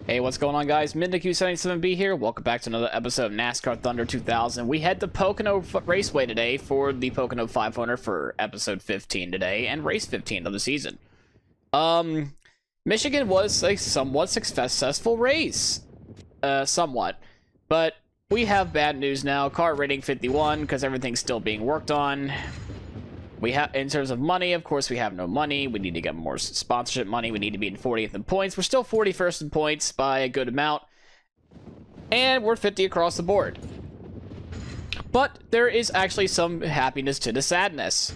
Hey, what's going on, guys? MimNickyu77B here. Welcome back to another episode of NASCAR Thunder 2000. We head to Pocono Raceway today for the Pocono 500 for episode 15 today and race 15 of the season. Michigan was a somewhat successful race. Somewhat. But we have bad news now. Car rating 51 because everything's still being worked on. We have, in terms of money, of course, we have no money. We need to get more sponsorship money. We need to be in 40th in points. We're still 41st in points by a good amount. And we're 50 across the board. But there is actually some happiness to the sadness.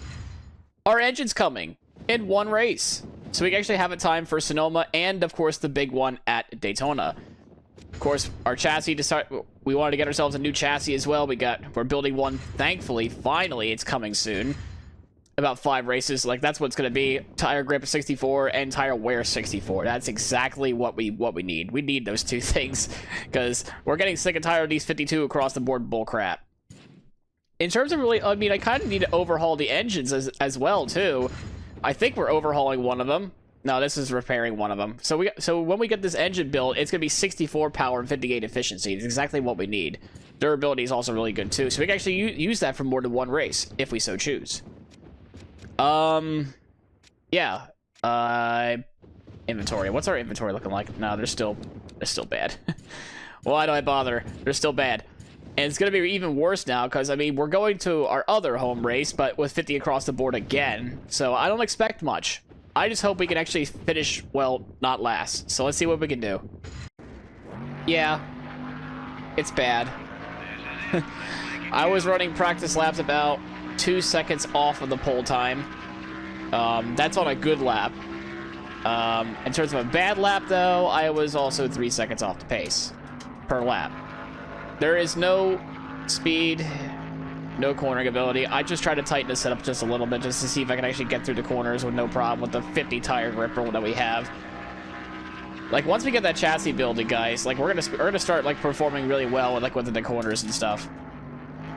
Our engine's coming in one race. So we actually have a time for Sonoma and, of course, the big one at Daytona. Of course, our chassis, we wanted to get ourselves a new chassis as well. We're building one, thankfully. Finally, it's coming soon. About 5 races, like that's what it's gonna be. Tire grip 64 and tire wear 64. That's exactly what we need. We need those two things because we're getting sick and tired of these 52 across the board bull crap. In terms of really, I mean, I kind of need to overhaul the engines as well too. I think we're overhauling one of them. No, this is repairing one of them. So when we get this engine built, it's gonna be 64 power and 58 efficiency. It's exactly what we need. Durability is also really good too, so we can actually use that for more than one race if we so choose. Yeah. Inventory. What's our inventory looking like? No, they're still bad. Why do I bother? They're still bad. And it's gonna be even worse now, because, I mean, we're going to our other home race, but with 50 across the board again. So I don't expect much. I just hope we can actually finish, well, not last. So let's see what we can do. Yeah. It's bad. I was running practice laps about 2 seconds off of the pole time. That's on a good lap. In terms of a bad lap, though, I was also 3 seconds off the pace per lap. There is no speed, no cornering ability. I just try to tighten the setup just a little bit just to see if I can actually get through the corners with no problem with the 50 tire grip that we have. Like, once we get that chassis building, guys, like we're gonna start like performing really well with, like, within the corners and stuff.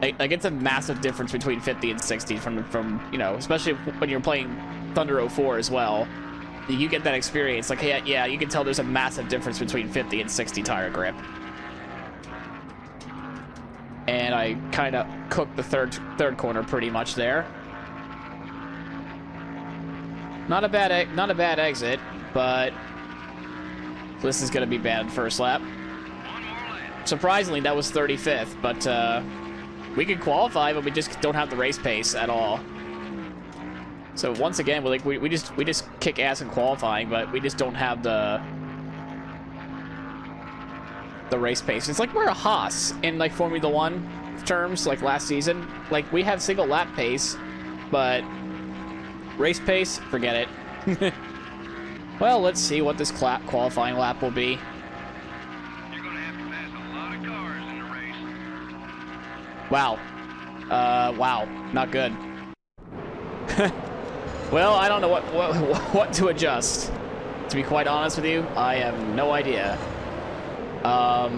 Like, it's a massive difference between 50 and 60 from you know, especially when you're playing Thunder 04 as well. You get that experience. Like, yeah, you can tell there's a massive difference between 50 and 60 tire grip. And I kind of cooked the third corner pretty much there. Not a bad exit, but this is gonna be bad first lap. Surprisingly, that was 35th, but we can qualify, but we just don't have the race pace at all. So once again, we just kick ass in qualifying, but we just don't have the race pace. It's like we're a Haas in, like, Formula 1 terms, like last season. Like, we have single lap pace, but race pace, forget it. Well, let's see what this qualifying lap will be. Wow. Wow. Not good. Well, I don't know what to adjust. To be quite honest with you, I have no idea. I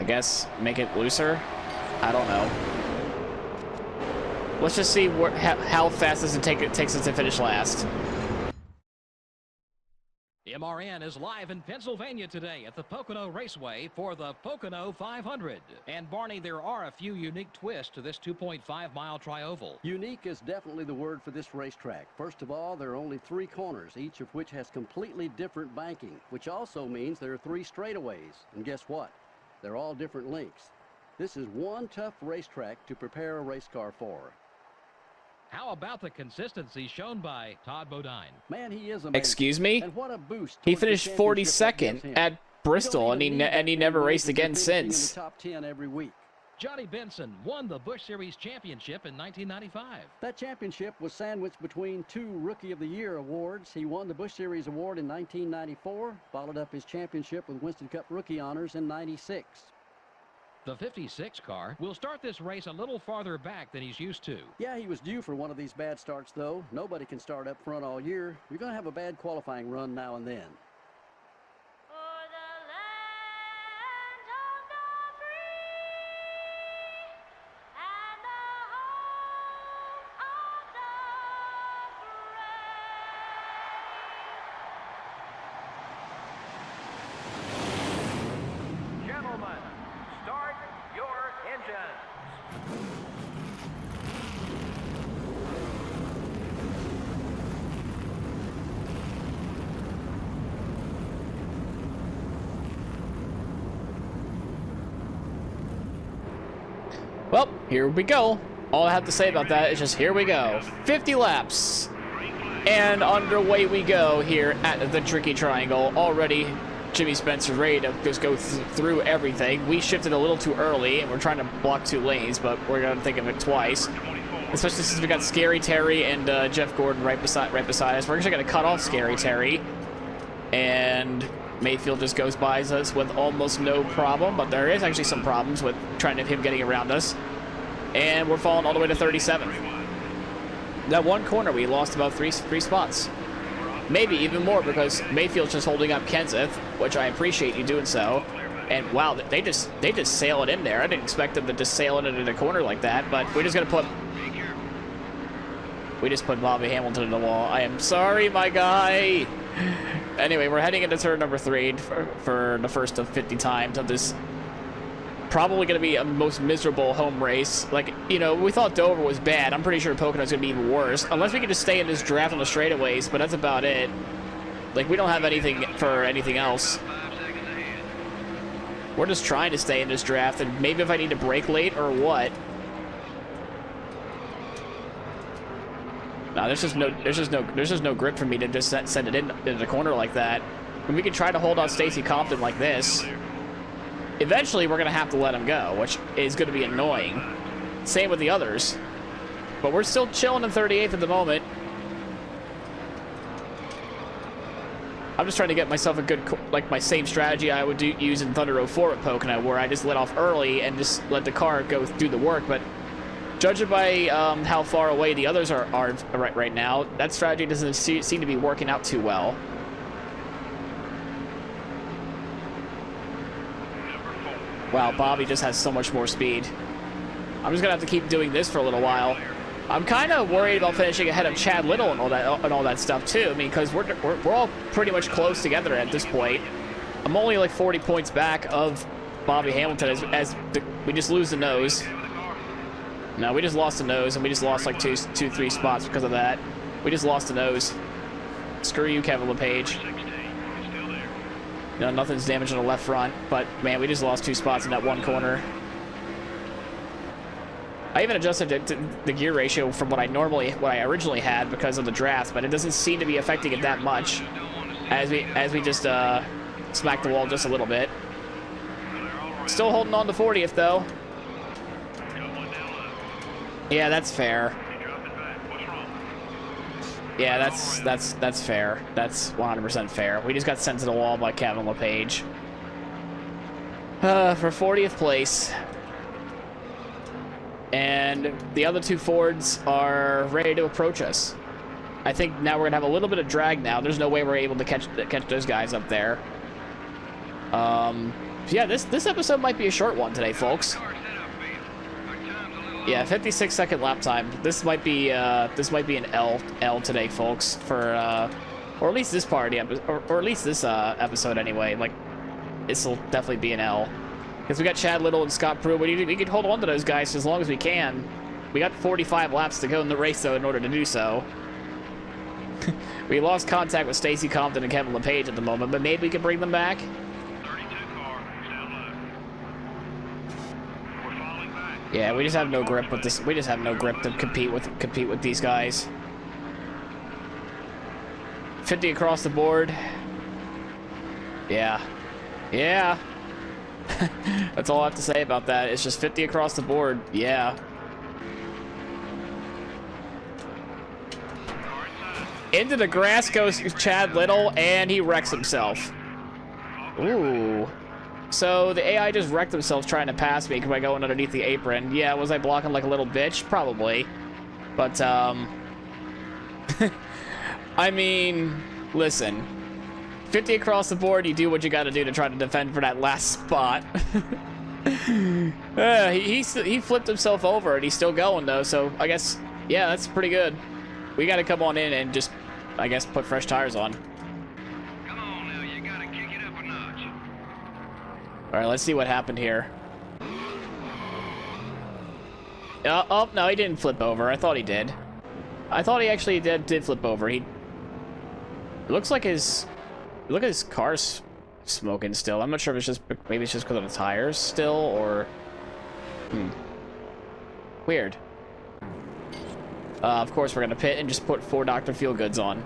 guess make it looser? I don't know. Let's just see how fast does it takes us to finish last. MRN is live in Pennsylvania today at the Pocono Raceway for the Pocono 500. And Barney, there are a few unique twists to this 2.5-mile tri-oval. Unique is definitely the word for this racetrack. First of all, there are only 3 corners, each of which has completely different banking, which also means there are 3 straightaways. And guess what? They're all different lengths. This is one tough racetrack to prepare a race car for. How about the consistency shown by Todd Bodine? Man, he is amazing. Excuse me? And what a boost. He finished 42nd at Bristol, and he never raced again since. In the top 10 every week. Johnny Benson won the Busch Series championship in 1995. That championship was sandwiched between 2 Rookie of the Year awards. He won the Busch Series award in 1994, followed up his championship with Winston Cup rookie honors in 96. The 56 car will start this race a little farther back than he's used to. Yeah, he was due for one of these bad starts, though. Nobody can start up front all year. You're going to have a bad qualifying run now and then. Well, here we go. All I have to say about that is just here we go. 50 laps. And underway we go here at the Tricky Triangle. Already, Jimmy Spencer's ready to just go through everything. We shifted a little too early, and we're trying to block 2 lanes, but we're going to think of it twice. Especially since we got Scary Terry and Jeff Gordon right beside us. We're actually going to cut off Scary Terry. And Mayfield just goes by us with almost no problem, but there is actually some problems with trying to him getting around us. And we're falling all the way to 37th. That one corner, we lost about three spots. Maybe even more because Mayfield's just holding up Kenseth, which I appreciate you doing so. And wow, they just sail it in there. I didn't expect them to just sail it into the corner like that, but we're just gonna put. We just put Bobby Hamilton in the wall. I am sorry, my guy. Anyway, we're heading into turn number 3 for the first of 50 times of this. Probably going to be a most miserable home race. Like, you know, we thought Dover was bad. I'm pretty sure Pocono's going to be even worse. Unless we can just stay in this draft on the straightaways, but that's about it. Like, we don't have anything for anything else. We're just trying to stay in this draft, and maybe if I need to brake late or what. No, there's just no grip for me to just send it into the corner like that. And we can try to hold on Stacey Compton like this. Eventually, we're going to have to let him go, which is going to be annoying. Same with the others. But we're still chilling in 38th at the moment. I'm just trying to get myself a good, like my same strategy I would use in Thunder 04 at Pocono, where I just let off early and just let the car go do the work. But judging by how far away the others are right now, that strategy doesn't seem to be working out too well. Wow, Bobby just has so much more speed. I'm just gonna have to keep doing this for a little while. I'm kind of worried about finishing ahead of Chad Little and all that stuff too. I mean, because we're all pretty much close together at this point. I'm only like 40 points back of Bobby Hamilton as we just lose the nose. No, we just lost the nose, and we just lost like 3 spots because of that. We just lost the nose. Screw you, Kevin LePage. You know, nothing's damaged on the left front, but man, we just lost 2 spots in that one corner. I even adjusted the gear ratio from what I originally had because of the draft, but it doesn't seem to be affecting it that much as we just smack the wall just a little bit. Still holding on to 40th though. Yeah, that's fair. Yeah, that's fair. That's 100% fair. We just got sent to the wall by Kevin LePage. For 40th place. And the other 2 Fords are ready to approach us. I think now we're gonna have a little bit of drag now. There's no way we're able to catch those guys up there. Yeah, this episode might be a short one today, folks. Yeah, 56-second lap time. This might be an L today, folks, for or at least this party or at least this episode anyway. Like, this will definitely be an L because we got Chad Little and Scott Pruitt. We can hold on to those guys as long as we can. We got 45 laps to go in the race though in order to do so. We lost contact with Stacey Compton and Kevin LePage at the moment, but maybe we can bring them back. Yeah, we just have no grip with this. We just have no grip to compete with these guys. 50 across the board. Yeah. Yeah. That's all I have to say about that. It's just 50 across the board. Yeah. Into the grass goes Chad Little, and he wrecks himself. Ooh. So the AI just wrecked themselves trying to pass me by going underneath the apron. Yeah, was I blocking like a little bitch? Probably. But, I mean, listen. 50 across the board, you do what you gotta do to try to defend for that last spot. He flipped himself over, and he's still going, though, so I guess, yeah, that's pretty good. We gotta come on in and just, I guess, put fresh tires on. All right, let's see what happened here. Oh, no, he didn't flip over. I thought he did. I thought he actually did flip over. It looks like look at his car's smoking still. I'm not sure if it's just, maybe it's just because of the tires still, or... Weird. Of course, we're going to pit and just put 4 Dr. Feelgoods on.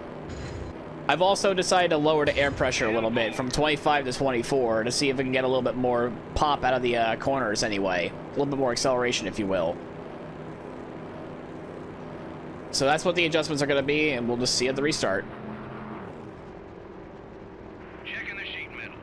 I've also decided to lower the air pressure a little bit from 25 to 24 to see if we can get a little bit more pop out of the corners anyway. A little bit more acceleration, if you will. So that's what the adjustments are going to be, and we'll just see at the restart. Checking the sheet metal.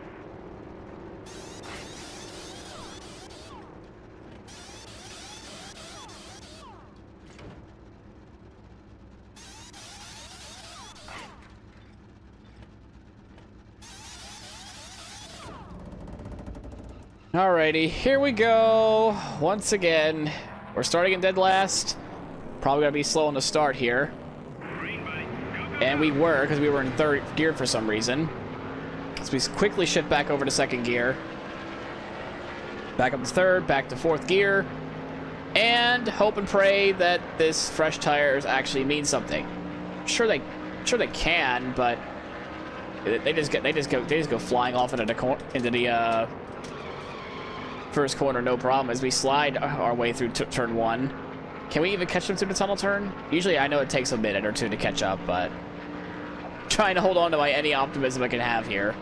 Alrighty, here we go. Once again, we're starting in dead last. Probably gonna be slow on the start here. Green, buddy. Go, go. And we were, because we were in 3rd gear for some reason. So we quickly shift back over to 2nd gear. Back up to 3rd, back to 4th gear. And hope and pray that this fresh tires actually means something. Sure they can, but they just go flying off into the first corner, no problem, as we slide our way through turn 1. Can we even catch them through the tunnel turn? Usually I know it takes a minute or two to catch up, but trying to hold on to any optimism I can have here.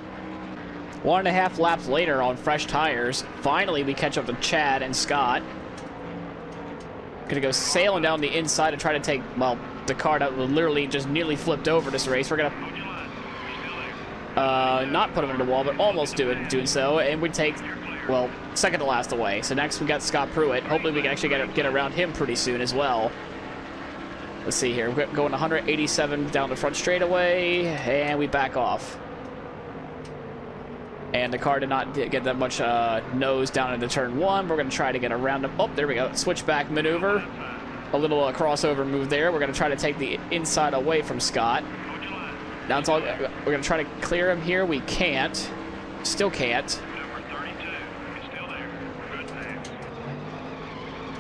1.5 laps later on fresh tires, finally we catch up to Chad and Scott. Gonna go sailing down the inside to try to take, well, the car that literally just nearly flipped over this race. We're gonna not put him into the wall, but almost doing so, and we take, well, 2nd to last away. So next we got Scott Pruitt. Hopefully we can actually get around him pretty soon as well. Let's see here. We're going 187 down the front straightaway, and we back off. And the car did not get that much nose down into turn 1. We're going to try to get around him. Oh, there we go. Switchback maneuver. A little crossover move there. We're going to try to take the inside away from Scott. Now it's all, we're going to try to clear him here. We can't. Still can't.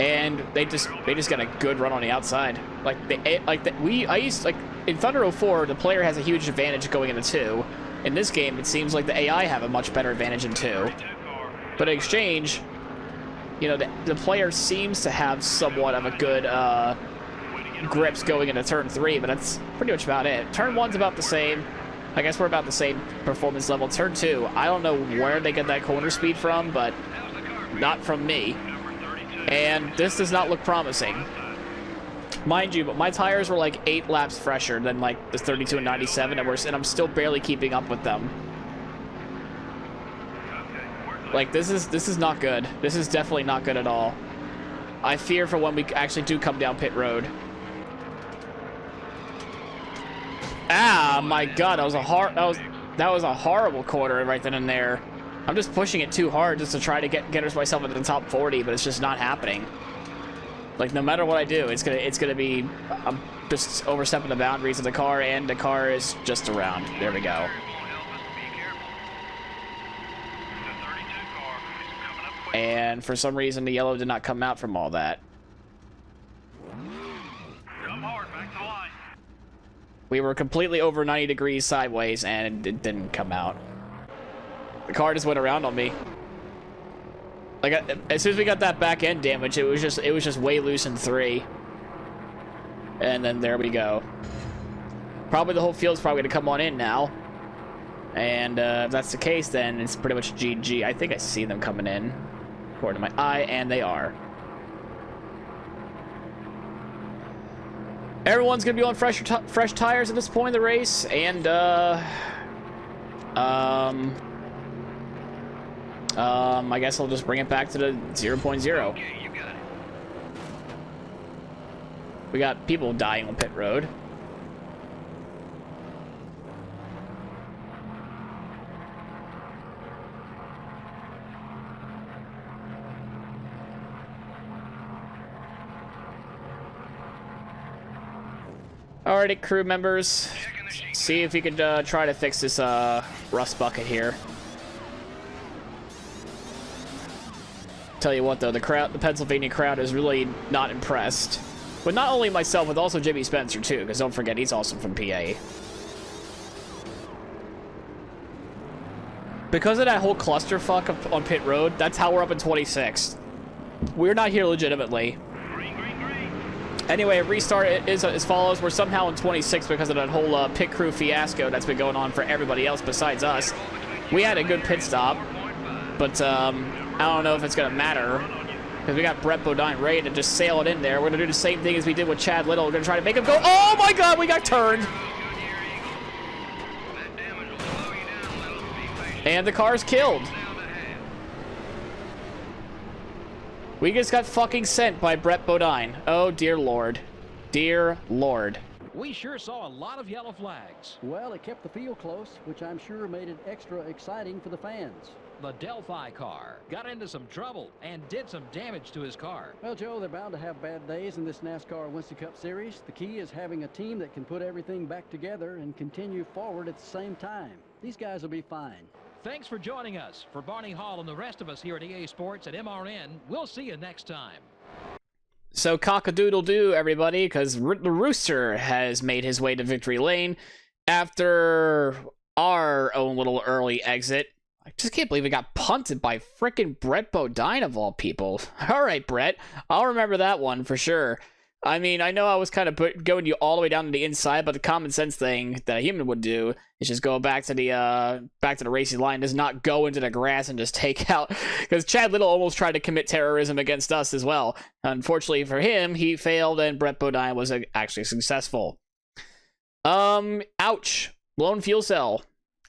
And they just got a good run on the outside. In Thunder 04, the player has a huge advantage going into 2. In this game, it seems like the AI have a much better advantage in 2. But in exchange, you know, the player seems to have somewhat of a good grips going into turn 3, but that's pretty much about it. Turn 1's about the same. I guess we're about the same performance level. Turn 2, I don't know where they get that corner speed from, but not from me. And this does not look promising. Mind you, but my tires were like 8 laps fresher than like the 32 and 97, and I'm still barely keeping up with them. Like, this is not good. This is definitely not good at all. I fear for when we actually do come down pit road. Ah, my God, that was a horrible corner right then and there. I'm just pushing it too hard just to try to get myself into the top 40, but it's just not happening. Like, no matter what I do, it's gonna be, I'm just overstepping the boundaries of the car, and the car is just around. There we go. And for some reason, the yellow did not come out from all that. We were completely over 90 degrees sideways, and it didn't come out. The car just went around on me. Like, as soon as we got that back end damage, it was just way loose in 3. And then there we go. Probably the whole field's probably gonna come on in now. And if that's the case, then it's pretty much GG. I think I see them coming in, according to my eye, and they are. Everyone's gonna be on fresh tires at this point in the race, and I guess I'll just bring it back to the 0.0. Okay, you got it. We got people dying on pit road. Alrighty, crew members. See if you could try to fix this rust bucket here. Tell you what though, the Pennsylvania crowd is really not impressed. But not only myself, but also Jimmy Spencer too, because don't forget he's also from PA. Because of that whole clusterfuck on pit road, that's how we're up in 26th. We're not here legitimately. Green, green. Anyway, restart is as follows. We're somehow in 26 because of that whole pit crew fiasco that's been going on for everybody else besides us. We had a good pit stop, but I don't know if it's going to matter because we got Brett Bodine ready to just sail it in there. We're going to do the same thing as we did with Chad Little. We're going to try to make him go. Oh my God, we got turned. And the car's killed. We just got fucking sent by Brett Bodine. Oh, dear Lord. Dear Lord. We sure saw a lot of yellow flags. Well, it kept the field close, which I'm sure made it extra exciting for the fans. The Delphi car got into some trouble and did some damage to his car. Well, Joe, they're bound to have bad days in this NASCAR Winston Cup Series. The key is having a team that can put everything back together and continue forward at the same time. These guys will be fine. Thanks for joining us. For Barney Hall and the rest of us here at EA Sports at MRN, we'll see you next time. So cock-a-doodle-doo, everybody, because the Rooster has made his way to victory lane after our own little early exit. I just can't believe it got punted by frickin' Brett Bodine of all people. All right, Brett. I'll remember that one for sure. I mean, I know I was kind of going you all the way down to the inside, but the common sense thing that a human would do is just go back to the racing line, does not go into the grass and just take out. Because Chad Little almost tried to commit terrorism against us as well. Unfortunately for him, he failed, and Brett Bodine was actually successful. Ouch. Blown fuel cell.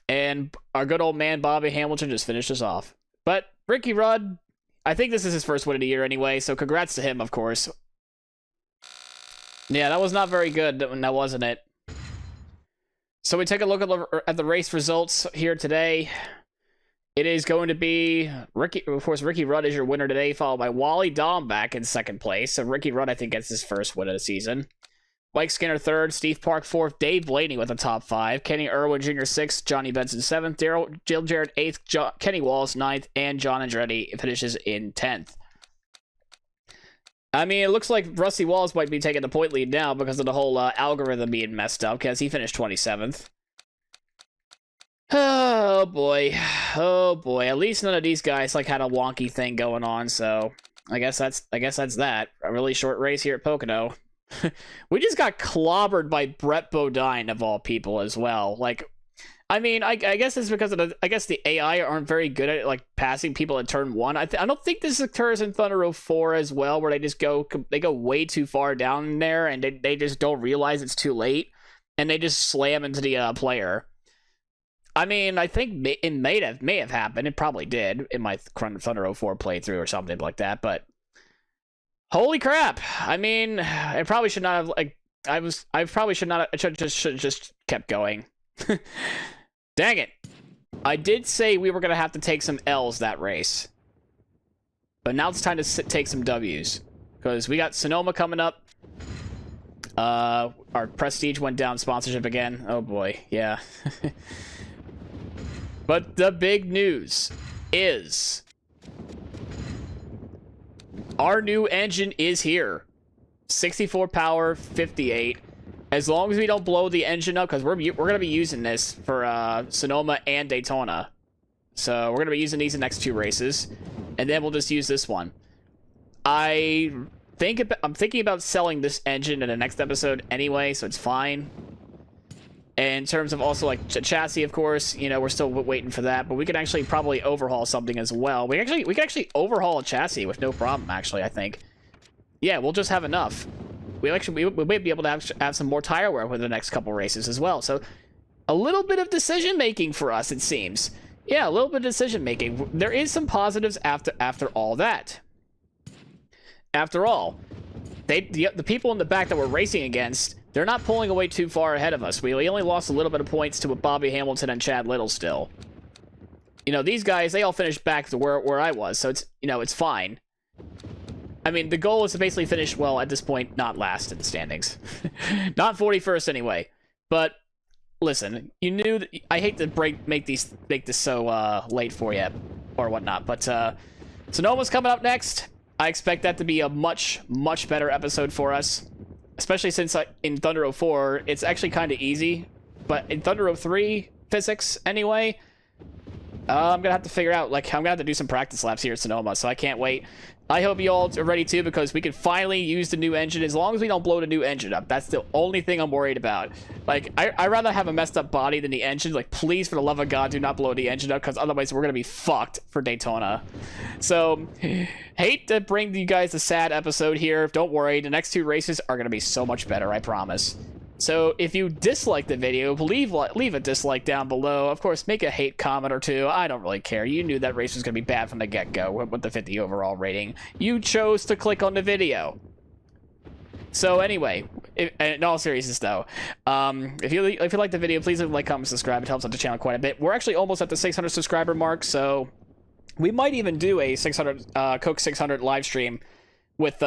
And our good old man Bobby Hamilton just finished us off. But Ricky Rudd, I think this is his first win of the year anyway, so congrats to him, of course. Yeah, that was not very good, now wasn't it? So we take a look at the race results here today. It is going to be Ricky Rudd is your winner today, followed by Wally Domback in second place. So Ricky Rudd, I think, gets his first win of the season. Mike Skinner third, Steve Park fourth, Dave Blaney with the top five, Kenny Irwin Jr. sixth, Johnny Benson seventh, Jill Jarrett eighth, Kenny Wallace ninth, and John Andretti finishes in 10th. I mean, it looks like Rusty Wallace might be taking the point lead now because of the whole algorithm being messed up, because he finished 27th. Oh boy. Oh boy. At least none of these guys had a wonky thing going on, so I guess that's that. A really short race here at Pocono. We just got clobbered by Brett Bodine of all people as well. I mean, I guess it's because of the AI aren't very good at passing people at turn one. I don't think this occurs in Thunder Road 4 as well, where they go way too far down there and they just don't realize it's too late and they just slam into the player. I mean, I think it may have happened. It probably did in my Thunder Road 4 playthrough or something like that. But holy crap! I mean, I probably should not have I should just kept going. Dang it. I did say we were going to have to take some L's that race. But now it's time to take some W's. Because we got Sonoma coming up. Our Prestige went down sponsorship again. Oh boy, yeah. But the big news is our new engine is here. 64 power, 58. As long as we don't blow the engine up, because we're going to be using this for Sonoma and Daytona. So we're going to be using these in the next two races. And then we'll just use this one. I'm thinking about selling this engine in the next episode anyway, so it's fine. And in terms of also chassis, of course, we're still waiting for that. But we can actually probably overhaul something as well. We can actually overhaul a chassis with no problem, actually, I think. Yeah, we'll just have enough. We may be able to have some more tire wear with the next couple races as well. So a little bit of decision making for us, it seems. Yeah, a little bit of decision making. There is some positives after all that. After all, the people in the back that we're racing against, they're not pulling away too far ahead of us. We only lost a little bit of points to Bobby Hamilton and Chad Little still. These guys, they all finished back to where I was, so it's fine. I mean, the goal is to basically finish, well, at this point, not last in the standings. Not 41st anyway. But listen, you knew that I hate to make this so late for you or whatnot, but Sonoma's coming up next. I expect that to be a much better episode for us, especially since in Thunder Road 4 it's actually kind of easy, but in Thunder Road 3 physics anyway, I'm gonna have to figure out, like, I'm gonna have to do some practice laps here at Sonoma, so I can't wait. I hope you all are ready too, because we can finally use the new engine, as long as we don't blow the new engine up. That's the only thing I'm worried about. Like, I'd rather have a messed up body than the engine. Like, please, for the love of God, do not blow the engine up, because otherwise we're gonna be fucked for Daytona. So, hate to bring you guys a sad episode here. Don't worry, the next 2 races are gonna be so much better, I promise. So if you dislike the video, leave a dislike down below. Of course, make a hate comment or 2. I don't really care. You knew that race was going to be bad from the get-go with the 50 overall rating. You chose to click on the video. So anyway, in all seriousness though, if you like the video, please leave a like, comment, subscribe. It helps out the channel quite a bit. We're actually almost at the 600 subscriber mark, so we might even do a 600 Coke 600 live stream with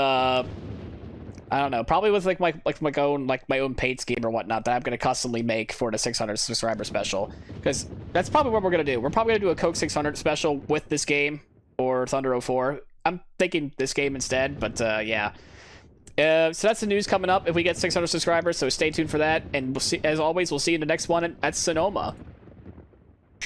I don't know, probably with like my own paid scheme or whatnot that I'm gonna customly make for the 600 subscriber special, because that's probably what we're gonna do. We're probably gonna do a Coke 600 special with this game or Thunder 04. I'm thinking this game instead, but yeah. So that's the news coming up if we get 600 subscribers. So stay tuned for that, and we'll see. As always, we'll see you in the next one at Sonoma.